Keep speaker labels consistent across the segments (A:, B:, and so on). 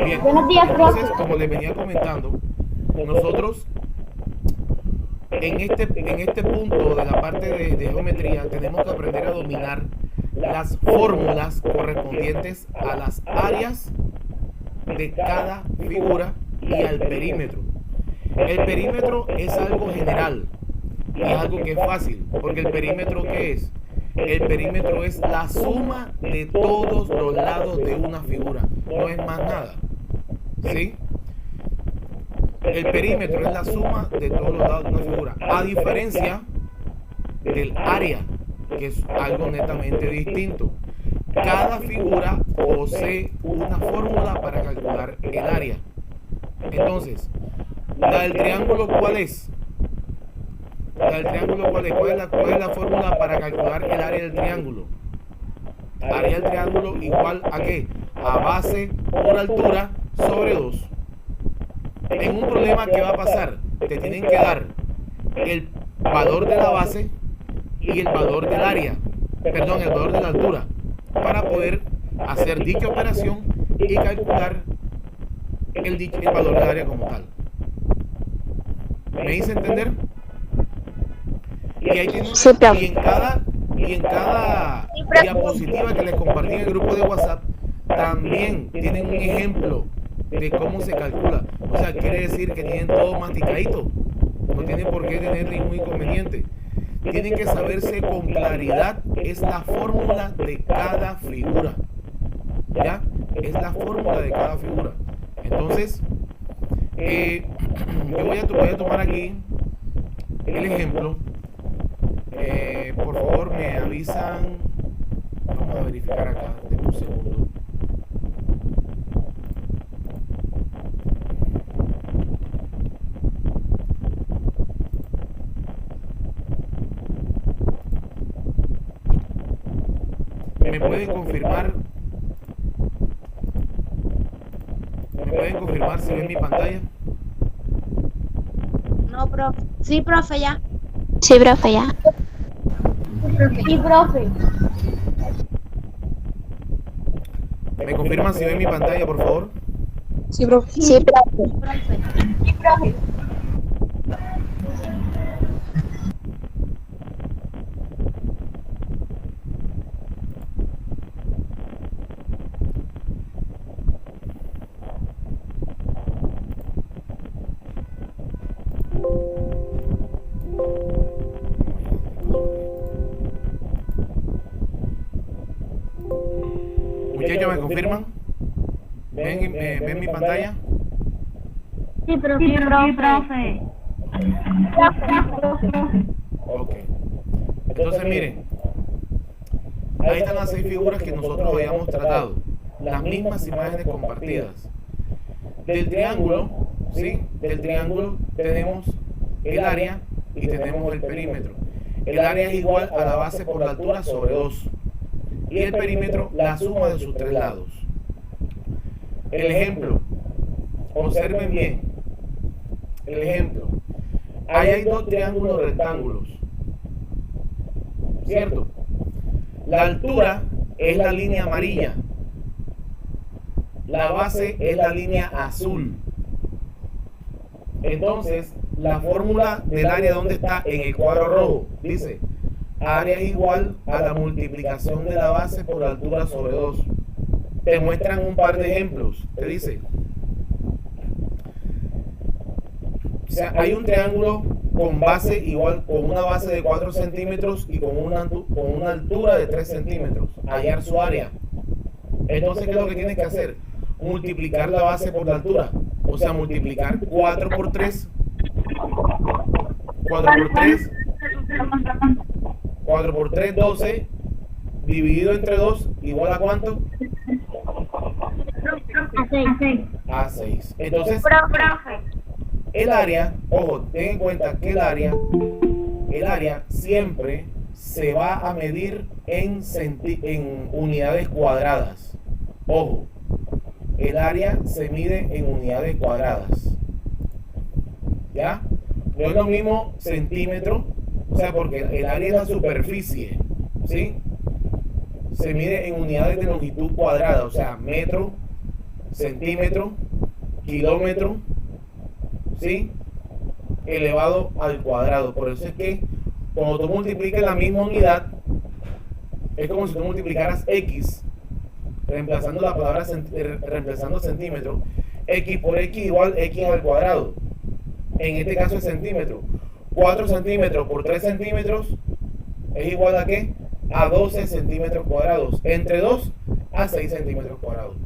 A: Bien,
B: Buenos días, profe.
A: entonces, como les venía comentando, nosotros en este punto de la parte de geometría tenemos que aprender a dominar las fórmulas correspondientes a las áreas de cada figura y al perímetro. El perímetro es algo general y es algo que es fácil, porque el perímetro ¿qué es? El perímetro es la suma de todos los lados de una figura, no es más nada. ¿Sí? El perímetro es la suma de todos los lados de una figura, a diferencia del área, que es algo netamente distinto. Cada figura posee una fórmula para calcular el área. Entonces, la del triángulo, ¿cuál es? La del triángulo, ¿cuál es? ¿Cuál es la fórmula para calcular el área del triángulo? Área del triángulo igual a ¿qué? A base por altura sobre 2. En un problema, ¿qué va a pasar? Te tienen que dar el valor de la base y el valor del área, perdón, el valor de la altura, para poder hacer dicha operación y calcular el valor del área como tal. ¿Me hice entender? Y ahí tienen,
C: Sí, profe.
A: y en cada diapositiva que les compartí en el grupo de WhatsApp también tienen un ejemplo de cómo se calcula. O sea, quiere decir que tienen todo masticadito. No tienen por qué tener ningún inconveniente. Tienen que saberse con claridad. Es la fórmula de cada figura. ¿Ya? Es la fórmula de cada figura. Entonces, yo voy a tomar aquí el ejemplo. Por favor, me avisan. Vamos a verificar acá. Denme un segundo. ¿Me pueden confirmar? ¿Me pueden confirmar si ven mi pantalla?
D: No, profe. Sí, profe, ya.
C: Sí, profe, ya.
B: Sí, profe.
A: ¿Me confirman si ven mi pantalla, por favor?
C: Sí, profe. Sí, profe.
D: Profe.
B: Sí, profe.
A: Muchachos, ¿me confirman? ¿Ven mi pantalla?
B: Sí, profe.
D: Sí, profe.
A: Ok. Entonces, miren. Ahí están las 6 figuras que nosotros habíamos tratado. Las mismas imágenes compartidas. Del triángulo, ¿sí? Del triángulo tenemos el área y tenemos el perímetro. El área es igual a la base por la altura sobre 2. Y el perímetro, la suma de sus 3 lados. El ejemplo. Observen bien. El ejemplo. Ahí hay 2 triángulos rectángulos. ¿Cierto? La altura es la línea amarilla. La base es la línea azul. Entonces, la fórmula del área, ¿dónde está? En el cuadro rojo. Dice, área es igual a la multiplicación de la base por la altura sobre 2. Te muestran un par de ejemplos. Te dice, o sea, hay un triángulo con base igual, con una base de 4 centímetros y con una altura de 3 centímetros. Hallar su área. Entonces, ¿qué es lo que tienes que hacer? Multiplicar la base por la altura. O sea, multiplicar 4 por 3. 4 por 3. 4 por 3, 12. Dividido entre 2, igual a ¿cuánto? A 6. Entonces, el área, ojo, ten en cuenta que el área siempre se va a medir en unidades cuadradas. Ojo, el área se mide en unidades cuadradas. ¿Ya? No es lo mismo centímetro, o sea, porque el área es la superficie, ¿sí? Se mide en unidades de longitud cuadrada, o sea, metro centímetro, kilómetro, ¿sí? Elevado al cuadrado. Por eso es que cuando tú multiplicas la misma unidad, es como si tú multiplicaras x, reemplazando la palabra reemplazando centímetro. X por x igual x al cuadrado. En este caso es centímetro. 4 centímetros por 3 centímetros es igual a ¿qué? A 12 centímetros cuadrados. Entre 2 a 6 centímetros cuadrados.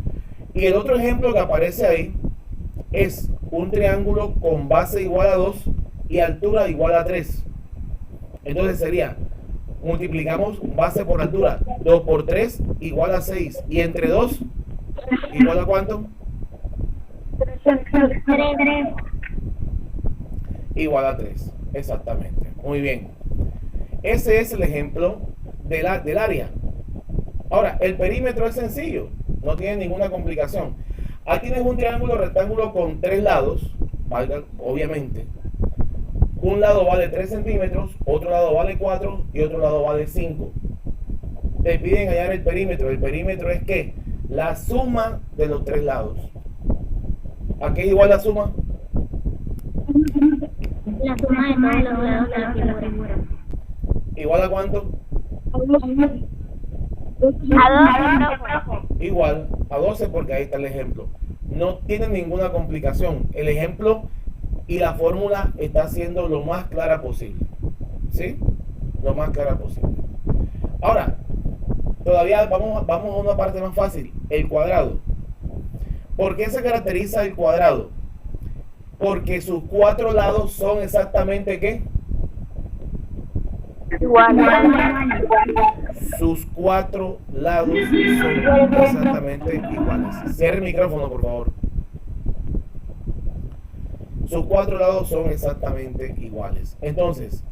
A: Y el otro ejemplo que aparece ahí es un triángulo con base igual a 2 y altura igual a 3. Entonces sería, multiplicamos base por altura, 2 por 3 igual a 6. Y entre 2 igual a ¿cuánto?
B: 3.
A: Igual a 3. Exactamente. Muy bien. Ese es el ejemplo del área. Ahora, el perímetro es sencillo. No tiene ninguna complicación. Aquí tienes un triángulo rectángulo con 3 lados. Valga, obviamente. Un lado vale 3 centímetros, otro lado vale 4 y otro lado vale 5. Te piden hallar el perímetro. El perímetro es ¿qué? La suma de los 3 lados. ¿A qué es igual la suma?
B: La suma de todos los lados de la figura.
A: ¿Igual a cuánto?
B: A 2,
A: Igual a 12, porque ahí está el ejemplo. No tiene ninguna complicación. El ejemplo y la fórmula está siendo lo más clara posible. ¿Sí? Lo más clara posible. Ahora, todavía vamos a una parte más fácil. El cuadrado. ¿Por qué se caracteriza el cuadrado? Porque sus 4 lados son exactamente ¿qué?
B: igual.
A: Sus 4 lados son exactamente iguales. Cierre el micrófono, por favor. Sus 4 lados son exactamente iguales. Entonces,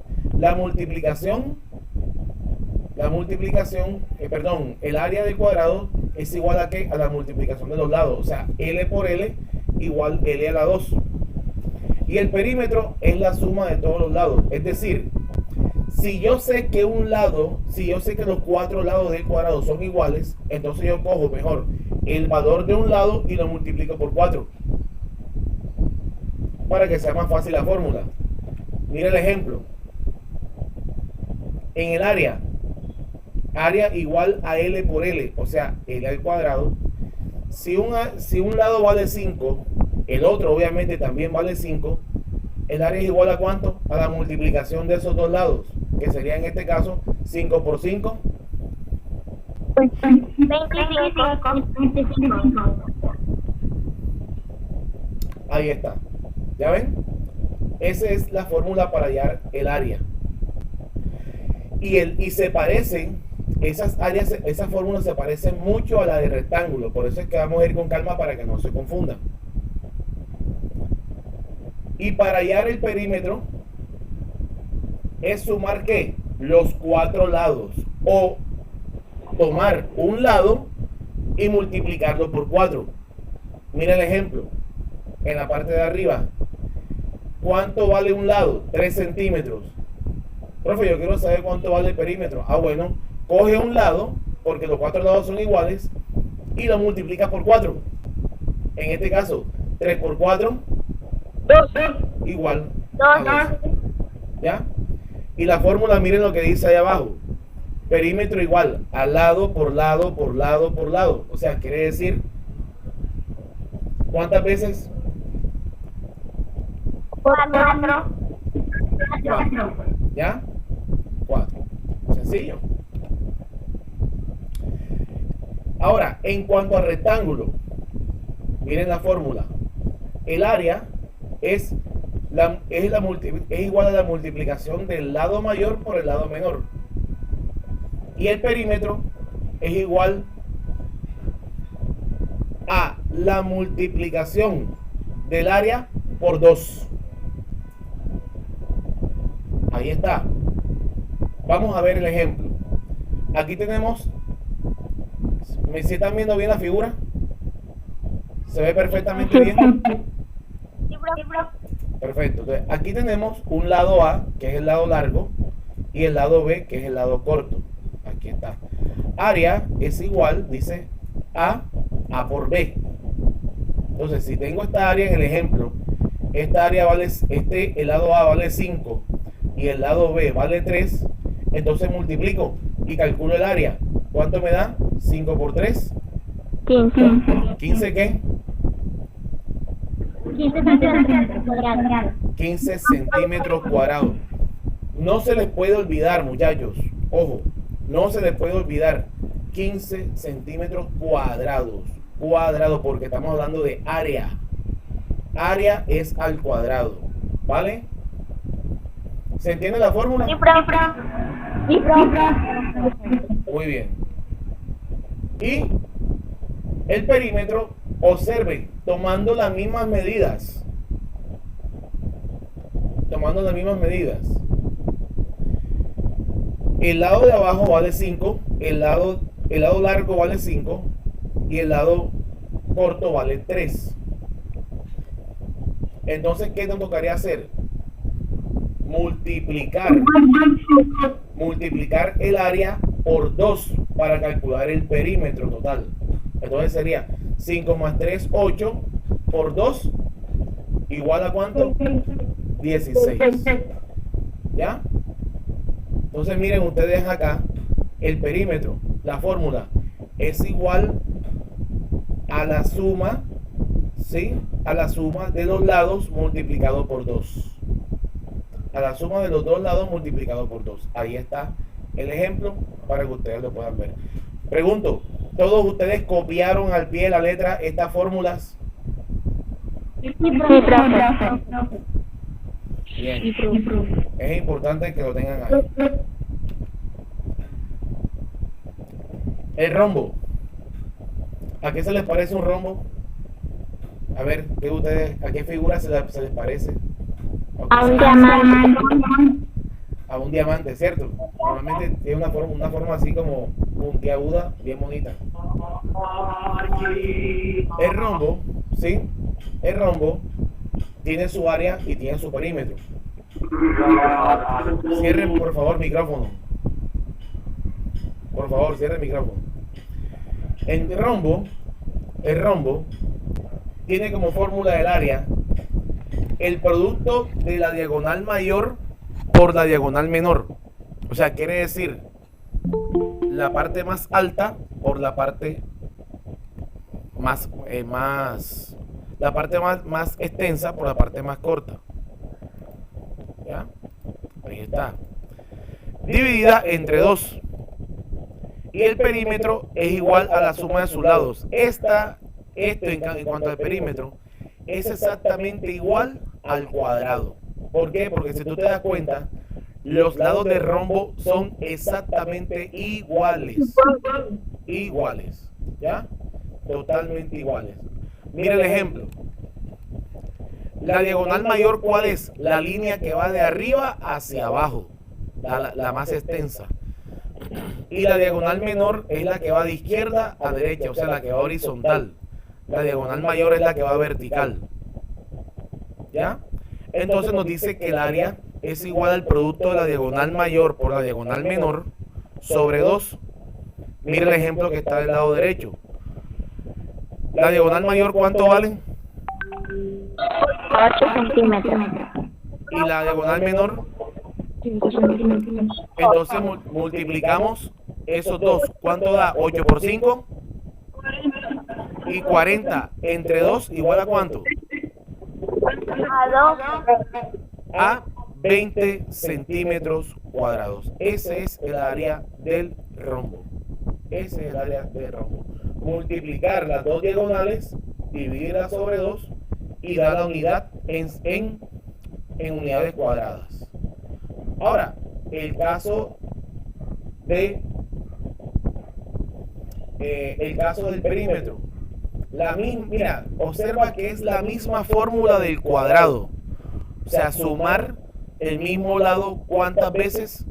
A: el área del cuadrado es igual a ¿qué? A la multiplicación de los lados. O sea, L por L igual L a la 2. Y el perímetro es la suma de todos los lados. Es decir, si yo sé que los 4 lados del cuadrado son iguales, entonces yo cojo mejor el valor de un lado y lo multiplico por 4. Para que sea más fácil la fórmula. Mira el ejemplo. En el área igual a L por L, o sea, L al cuadrado. Si un lado vale 5, el otro obviamente también vale 5, el área es igual a ¿cuánto? A la multiplicación de esos dos lados, que sería en este caso 5 por 5.
B: 25.
A: Ahí está. ¿Ya ven? Esa es la fórmula para hallar el área. Y se parecen, esas fórmulas se parecen mucho a la de rectángulo. Por eso es que vamos a ir con calma para que no se confundan. Y para hallar el perímetro es sumar ¿qué? Los 4 lados. O tomar un lado y multiplicarlo por 4. Mira el ejemplo. En la parte de arriba. ¿Cuánto vale un lado? 3 centímetros. Profe, yo quiero saber cuánto vale el perímetro. Ah, bueno. Coge un lado, porque los 4 lados son iguales, y lo multiplica por 4. En este caso, 3 por 4 igual a 12. ¿Ya? Y la fórmula, miren lo que dice ahí abajo. Perímetro igual a lado por lado por lado por lado. O sea, quiere decir, ¿cuántas veces?
B: 4.
A: ¿Ya? 4. Sencillo. Ahora, en cuanto a rectángulo, miren la fórmula. El área es igual a la multiplicación del lado mayor por el lado menor. Y el perímetro es igual a la multiplicación del área por 2. Ahí está. Vamos a ver el ejemplo. Aquí tenemos, ¿me están viendo bien la figura? ¿Se ve perfectamente bien? Perfecto. Entonces, aquí tenemos un lado A, que es el lado largo, y el lado B, que es el lado corto. Aquí está. Área es igual, dice A por B. Entonces, si tengo esta área en el ejemplo, esta área vale, el lado A vale 5 y el lado B vale 3, entonces multiplico y calculo el área. ¿Cuánto me da? 5 por 3.
B: 15.
A: ¿15 qué?
B: 15 centímetros cuadrados.
A: 15 centímetros cuadrados. No se les puede olvidar, muchachos. Ojo, no se les puede olvidar. 15 centímetros cuadrados. Cuadrado, porque estamos hablando de área. Área es al cuadrado. ¿Vale? ¿Se entiende la fórmula?
B: Sí, profe.
A: Muy bien. Y el perímetro, observen, tomando las mismas medidas. Tomando las mismas medidas. El lado de abajo vale 5, el lado largo vale 5 y el lado corto vale 3. Entonces, ¿qué nos tocaría hacer? Multiplicar el área por 2 para calcular el perímetro total. Entonces sería 5 más 3, 8 por 2 igual a ¿cuánto? 16. ¿Ya? Entonces miren ustedes acá, el perímetro, la fórmula es igual a la suma, ¿sí? A la suma de los lados multiplicado por 2. A la suma de los dos lados multiplicado por 2. Ahí está el ejemplo para que ustedes lo puedan ver. Pregunto, ¿todos ustedes copiaron al pie de la letra estas fórmulas?
B: Sí, profe.
A: Bien. Es importante que lo tengan ahí. El rombo. ¿A qué se les parece un rombo? A ver, ¿a qué figura se les parece?
B: A un diamante.
A: A un diamante, ¿cierto? Normalmente tiene una forma así como puntiaguda, bien bonita. El rombo, ¿sí? El rombo tiene su área y tiene su perímetro. Cierren, por favor, micrófono. Por favor, cierren el micrófono. El rombo tiene como fórmula del área el producto de la diagonal mayor por la diagonal menor. O sea, quiere decir la parte más alta por la parte más extensa por la parte más corta. ¿Ya? Ahí está. Dividida entre 2. Y el perímetro es igual a la suma de sus lados. Esto en cuanto al perímetro es exactamente igual al cuadrado. ¿Por qué? Porque si tú te das cuenta, los lados del rombo son exactamente iguales. Iguales. ¿Ya? Totalmente iguales. Mira el ejemplo. La diagonal mayor, ¿cuál es? La línea que va de arriba hacia abajo. La más extensa. Y la diagonal menor es la que va de izquierda a derecha, o sea, la que va horizontal. La diagonal mayor es la que va vertical. ¿Ya? Entonces nos dice que el área es igual al producto de la diagonal mayor por la diagonal menor sobre 2. Mira el ejemplo que está del lado derecho. La diagonal mayor, ¿cuánto vale?
B: 8 centímetros.
A: Y la diagonal menor,
B: 5 centímetros.
A: entonces multiplicamos esos dos. ¿Cuánto da? 8 por 5 y 40 entre 2 igual a ¿cuánto?
B: A 2.
A: A 20 centímetros cuadrados. Ese es el área del rombo. Ese es el área del rombo. Multiplicar las dos diagonales, dividirlas sobre 2 y dar la unidad en unidades cuadradas. Ahora, el caso del perímetro. Mira, observa que es la misma fórmula del cuadrado. O sea, sumar el mismo lado, ¿cuántas veces?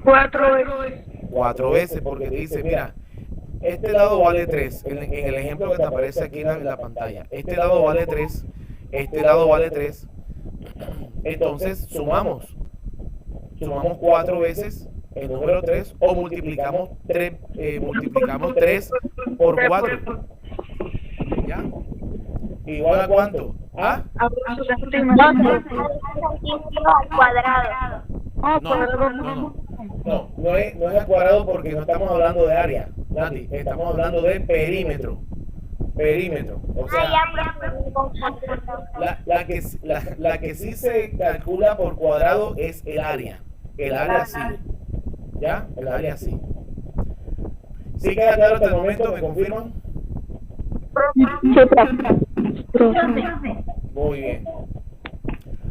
B: 4 veces.
A: 4 veces, porque te dice, mira, este lado vale 3, en el ejemplo que te aparece aquí en la pantalla. Este lado vale 3, este lado vale 3. Entonces, sumamos 4 veces el número 3 o multiplicamos 3 por 4. ¿Ya? ¿Igual a cuánto? ¿A?
B: A 8 centímetros.
C: Al cuadrado.
A: No es al cuadrado porque no estamos hablando de área, Nati, estamos hablando de perímetro. Perímetro, o sea, la que sí se calcula por cuadrado es el área. El área sí. ¿Ya? El área sí. ¿Sí queda claro hasta el momento? ¿Me confirman?
C: Sí, profe.
A: Muy bien.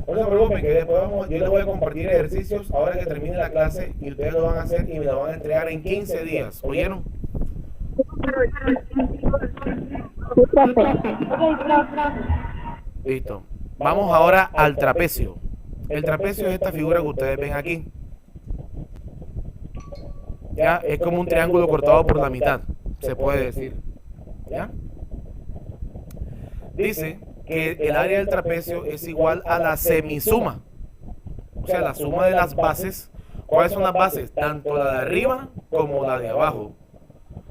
A: No se preocupen que después yo les voy a compartir ejercicios ahora que termine la clase y ustedes lo van a hacer y me lo van a entregar en 15 días. ¿Oyeron?
C: Sí, profe.
A: Listo. Vamos ahora al trapecio. El trapecio es esta figura que ustedes ven aquí. Ya, es como un triángulo cortado por la mitad, se puede decir. ¿Ya? Dice que el área del trapecio es igual a la semisuma. O sea, la suma de las bases. ¿Cuáles son las bases? Tanto la de arriba como la de abajo.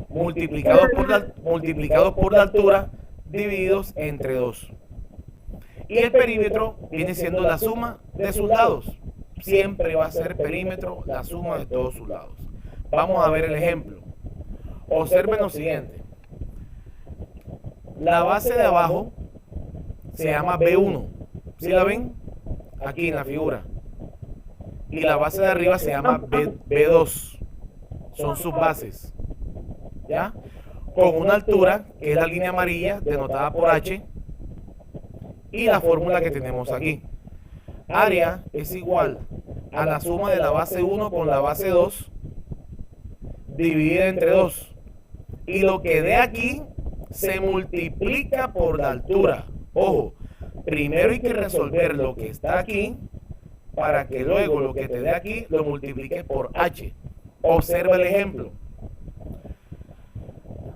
A: Multiplicados por la altura, divididos entre 2. Y el perímetro viene siendo la suma de sus lados. Siempre va a ser perímetro la suma de todos sus lados. Vamos a ver el ejemplo. Observen lo siguiente. La base de abajo se llama B1. ¿Sí la ven? Aquí en la figura. Y la base de arriba se llama B2. Son sus bases. ¿Ya? Con una altura, que es la línea amarilla, denotada por H, y la fórmula que tenemos aquí. Área es igual a la suma de la base 1 con la base 2, dividida entre 2. Y lo que dé aquí se multiplica por la altura. Ojo, primero hay que resolver lo que está aquí, para que luego lo que te dé aquí lo multipliques por H. Observa el ejemplo.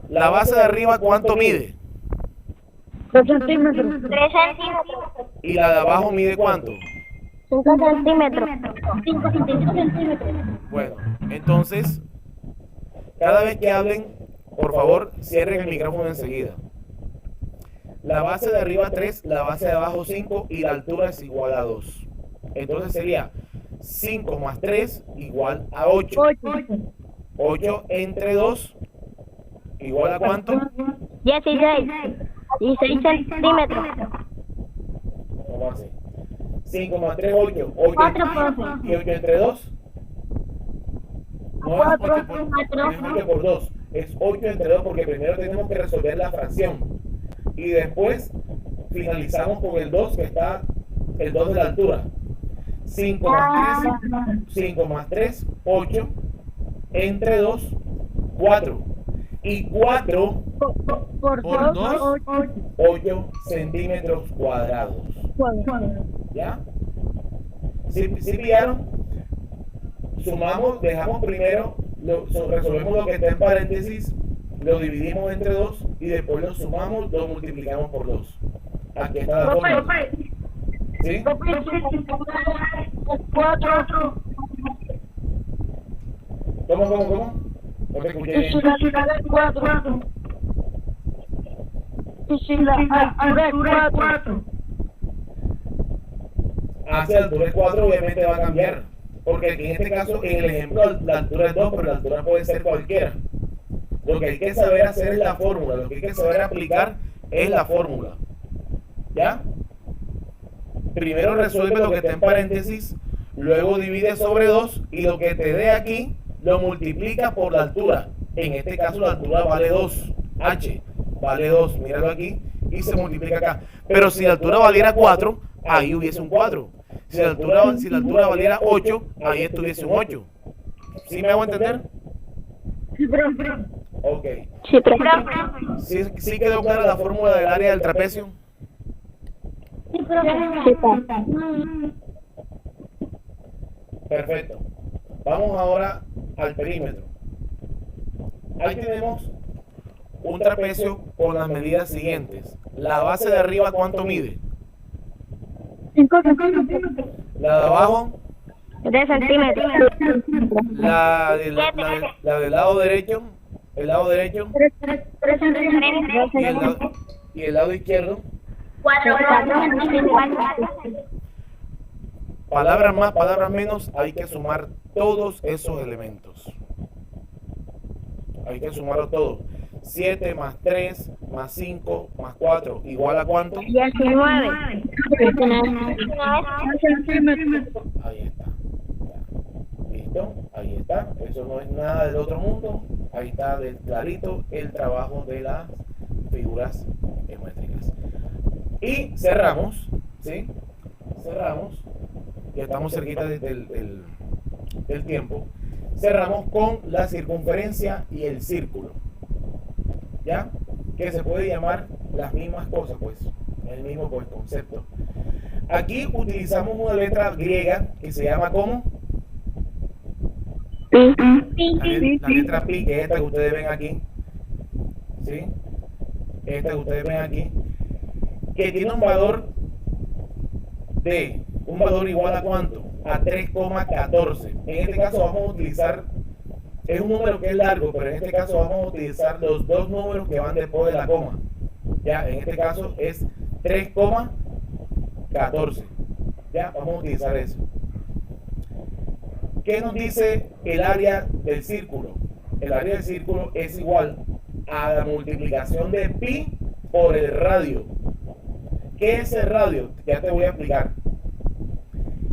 A: La base de arriba, ¿cuánto mide?
B: 3 centímetros.
C: 3 centímetros.
A: ¿Y la de abajo mide cuánto?
C: 5 centímetros. 5 centímetros.
A: Bueno, entonces, cada vez que hablen, por favor, cierren el micrófono enseguida. La base de arriba 3, la base de abajo 5 y la altura es igual a 2. Entonces sería 5 más 3 igual a 8. 8 entre 2 igual a ¿cuánto?
C: 16. 16 centímetros.
A: ¿Cómo así? 5 más 3, 8. 8
C: 4, profe.
A: y 8 entre 2. No es 8 por 2. Es 8 entre 2 porque primero tenemos que resolver la fracción. Y después finalizamos con el 2 que está el 2 de la altura. 5 más 3, 8. Entre 2, 4. Y 4 por 2, 8 centímetros cuadrados. ¿Ya? ¿Sí pillaron? Sumamos, dejamos primero, resolvemos lo que está en paréntesis, lo dividimos entre 2 y después lo sumamos, lo multiplicamos por 2. Aquí está la fórmula. ¿Sí?
B: 4.
A: ¿Cómo? No te escuché bien.
B: Y si la altura es 4. Y si la altura es 4.
A: Hacia la altura es 4 obviamente va a cambiar. Porque aquí en este caso, en el ejemplo, la altura es 2, pero la altura puede ser cualquiera. Lo que hay que saber hacer es la fórmula. Lo que hay que saber aplicar es la fórmula. ¿Ya? Primero resuelve lo que está en paréntesis, luego divide sobre 2 y lo que te dé aquí lo multiplica por la altura. En este caso la altura vale 2. H vale 2. Míralo aquí. Y se multiplica acá. Pero si la altura valiera 4, ahí hubiese un 4. Si la altura valiera 8, ahí estuviese un 8. ¿Sí me hago entender?
B: Sí, profe.
A: Ok.
C: Sí, profe.
A: ¿Sí quedó clara la fórmula del área del trapecio?
C: Sí, profe.
A: Perfecto. Vamos ahora al perímetro. Ahí tenemos un trapecio con las medidas siguientes. La base de arriba, ¿cuánto mide?
B: 5 centímetros.
A: La de abajo,
C: 3 centímetros.
A: la del lado derecho, el lado derecho
B: 3 centímetros.
A: y el lado izquierdo.
B: 4.
A: Palabras más, palabras menos, hay que sumar todos esos elementos. Hay que sumarlo todo. 7 más 3 más 5 más 4 igual a ¿cuánto?
C: 19.
A: Ahí está. ¿Listo? Ahí está. Eso no es nada del otro mundo. Ahí está clarito el trabajo de las figuras geométricas. Y cerramos, ¿sí? Cerramos. Ya estamos cerquita del tiempo. Cerramos con la circunferencia y el círculo. ¿Ya? Que se puede llamar las mismas cosas, pues. El mismo pues, concepto. Aquí utilizamos una letra griega que se llama ¿cómo? La letra pi, que es esta que ustedes ven aquí. ¿Sí? Esta que ustedes ven aquí. Que tiene un valor igual a ¿cuánto? A 3,14. En este caso vamos a utilizar, es un número que es largo, pero en este caso vamos a utilizar los dos números que van después de la coma. Ya, en este caso es 3,14. Ya, vamos a utilizar eso. ¿Qué nos dice el área del círculo? El área del círculo es igual a la multiplicación de pi por el radio. ¿Qué es el radio? Ya te voy a explicar.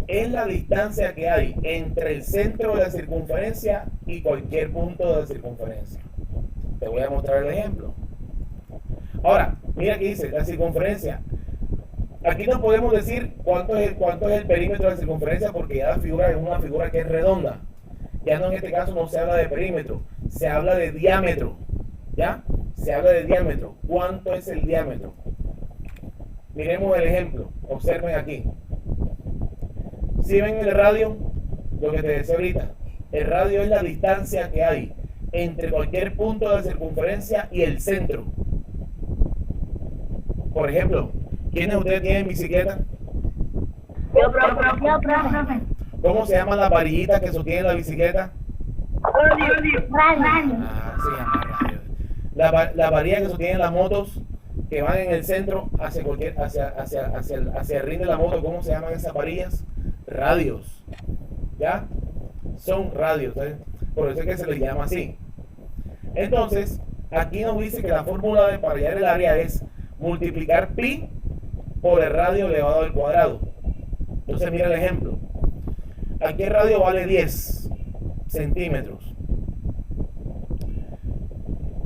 A: Es la distancia que hay entre el centro de la circunferencia y cualquier punto de la circunferencia. Te voy a mostrar el ejemplo. Ahora, mira aquí dice la circunferencia. Aquí no podemos decir cuánto es el perímetro de la circunferencia porque ya la figura es una figura que es redonda. Ya no, en este caso no se habla de perímetro, se habla de diámetro. ¿Ya? Se habla de diámetro. ¿Cuánto es el diámetro? Miremos el ejemplo. Observen aquí. Si ven el radio, lo que te decía ahorita, el radio es la distancia que hay entre cualquier punto de la circunferencia y el centro. Por ejemplo, ¿quiénes de ustedes tienen bicicleta?
B: Yo, profe.
A: ¿Cómo se llaman las varillitas que sostienen la bicicleta?
B: Radio.
A: Ah, se llama radio. La varilla que sostienen las motos que van en el centro hacia el rin de la moto, ¿cómo se llaman esas varillas? Radios. ¿Ya? Son radios, ¿eh? Por eso es que se les llama así. Entonces, aquí nos dice que la fórmula para hallar el área es multiplicar pi por el radio elevado al cuadrado. Entonces, mira el ejemplo. Aquí el radio vale 10 centímetros.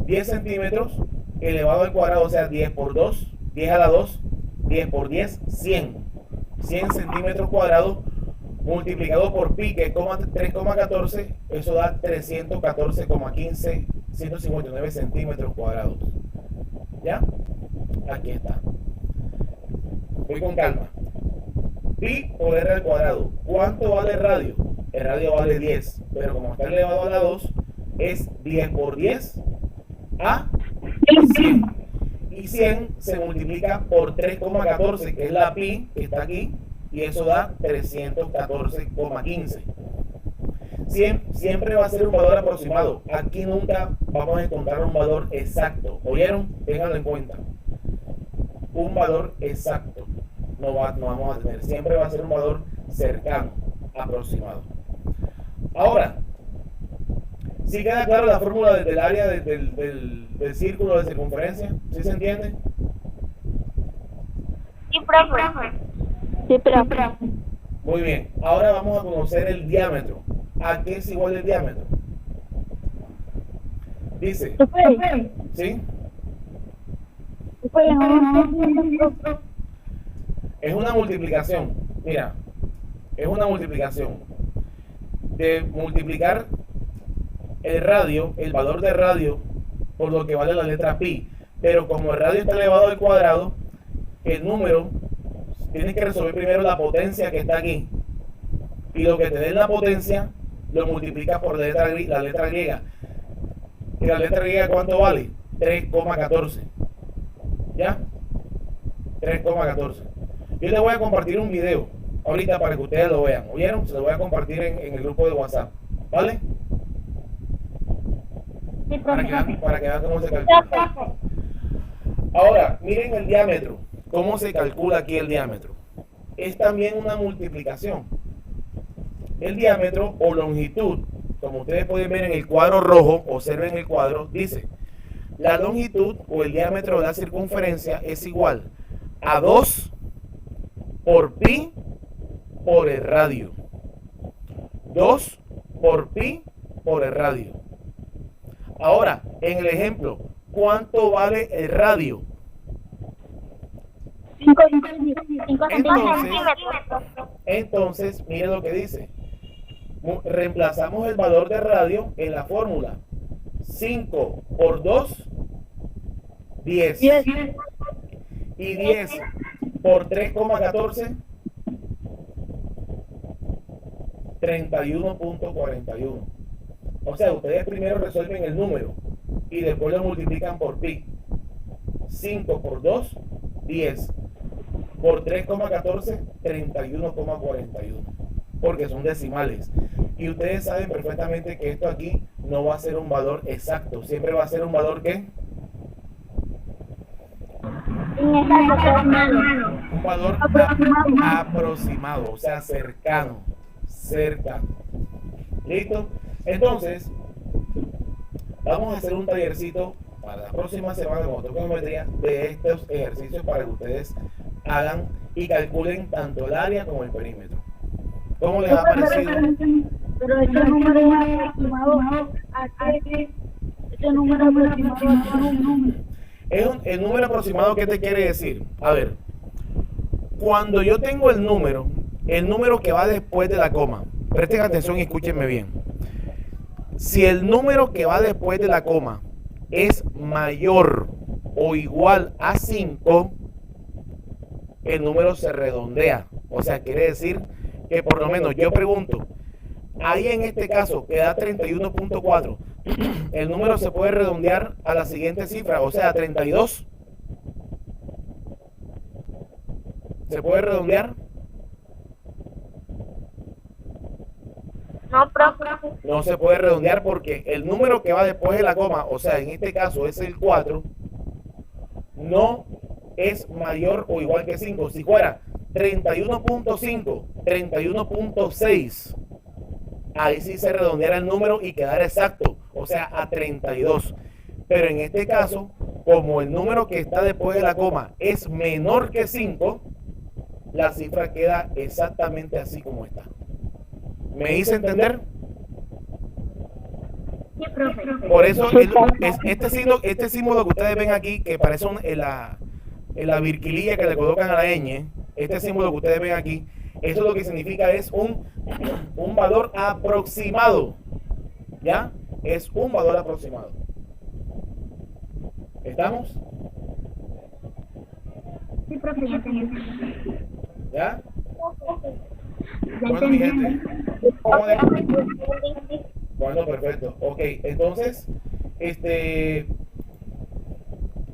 A: 10 centímetros elevado al cuadrado, o sea, 10 por 2, 10 a la 2, 10 por 10, 100. 100 centímetros cuadrados multiplicado por pi, que es 3,14, eso da 314,15, 159 centímetros cuadrados. ¿Ya? Aquí está. Voy con calma. Pi por r al cuadrado. ¿Cuánto vale el radio? El radio vale 10, pero como está elevado a la 2, es 10 por 10 a 100. Y 100 se multiplica por 3,14, que es la pi que está aquí, y eso da 314,15. Siempre va a ser un valor aproximado. Aquí nunca vamos a encontrar un valor exacto. ¿Oyeron? Ténganlo en cuenta. Un valor exacto no vamos a tener. Siempre va a ser un valor cercano, aproximado. Ahora, ¿sí queda claro la fórmula del área del círculo de circunferencia? ¿Sí se entiende?
C: Sí, profe. Sí, profe.
A: Muy bien. Ahora vamos a conocer el diámetro. ¿A qué es igual el diámetro? Dice, ¿sí? Es una multiplicación. Mira, es una multiplicación. De multiplicar el radio, el valor de radio, por lo que vale la letra pi. Pero como el radio está elevado al cuadrado, el número, tienes que resolver primero la potencia que está aquí. Y lo que te dé la potencia, lo multiplicas por la letra griega. ¿Y la letra griega cuánto vale? 3,14. ¿Ya? 3,14. Yo les voy a compartir un video ahorita para que ustedes lo vean. ¿Oyeron? Se lo voy a compartir en el grupo de WhatsApp. ¿Vale? Para que vean cómo se calcula. Ahora, miren el diámetro. ¿cómo se calcula aquí el diámetro? Es también una multiplicación. El diámetro o longitud, como ustedes pueden ver en el cuadro rojo, observen el cuadro, dice, la longitud o el diámetro de la circunferencia es igual a 2 por pi por el radio. 2 por pi por el radio. Ahora, en el ejemplo, ¿cuánto vale el radio?
C: 5 centímetros.
A: Entonces, miren lo que dice. Reemplazamos el valor de radio en la fórmula. 5 por 2, 10. Y 10 por 3,14, 31.41. O sea, ustedes primero resuelven el número y después lo multiplican por pi. 5 por 2, 10. Por 3,14, 31,41. Porque son decimales. Y ustedes saben perfectamente que esto aquí no va a ser un valor exacto. Siempre va a ser un valor ¿qué? Un valor aproximado, o sea, cercano. ¿Listo? Entonces, vamos a hacer un tallercito para la próxima semana con trigonometría de estos ejercicios para que ustedes hagan y calculen tanto el área como el perímetro. ¿Cómo les ha parecido?
C: Pero este número es aproximado a qué. Este número aproximado a un número.
A: El número aproximado, ¿qué te quiere decir? A ver, cuando yo tengo el número que va después de la coma, presten atención y escúchenme bien. Si el número que va después de la coma es mayor o igual a 5, el número se redondea. O sea, quiere decir que por lo menos yo pregunto, ahí en este caso que da 31.4, el número se puede redondear a la siguiente cifra, o sea, 32. ¿Se puede redondear?
C: No, profe.
A: No se puede redondear porque el número que va después de la coma, o sea, en este caso es el 4, no es mayor o igual que 5. Si fuera 31.5, 31.6, ahí sí se redondeara el número y quedara exacto, o sea, a 32. Pero en este caso, como el número que está después de la coma es menor que 5, la cifra queda exactamente así como está. ¿Me hice entender?
C: Sí, profe.
A: Por eso este símbolo que ustedes ven aquí, que parece en la virquililla que le colocan a la ñ, este símbolo que ustedes ven aquí, eso lo que significa es un valor aproximado. ¿Ya? Es un valor aproximado. ¿Estamos?
C: Sí, profe, ya tengo.
A: ¿Ya? Bueno, mi gente. Bueno, perfecto. Ok, entonces,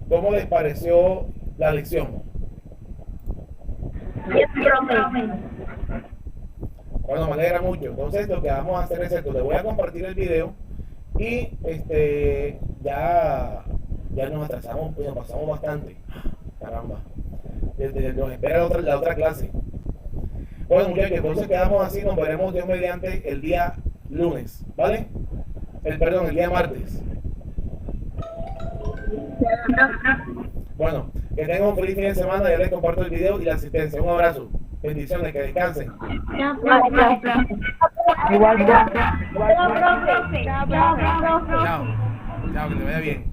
A: ¿cómo les pareció la lección?
C: Sí, profe.
A: Bueno, me alegra mucho. Entonces, lo que vamos a hacer es esto. Les voy a compartir el video y ya nos atrasamos, nos pasamos bastante. Caramba. Nos espera la otra clase. Bueno, muchachos, entonces quedamos así. Nos veremos Dios mediante el día lunes, ¿vale? El día martes. Bueno, que tengan un feliz fin de semana. Ya les comparto el video y la asistencia. Un abrazo. Bendiciones, que descansen.
C: Igual, profe.
A: Chao, que te vaya bien.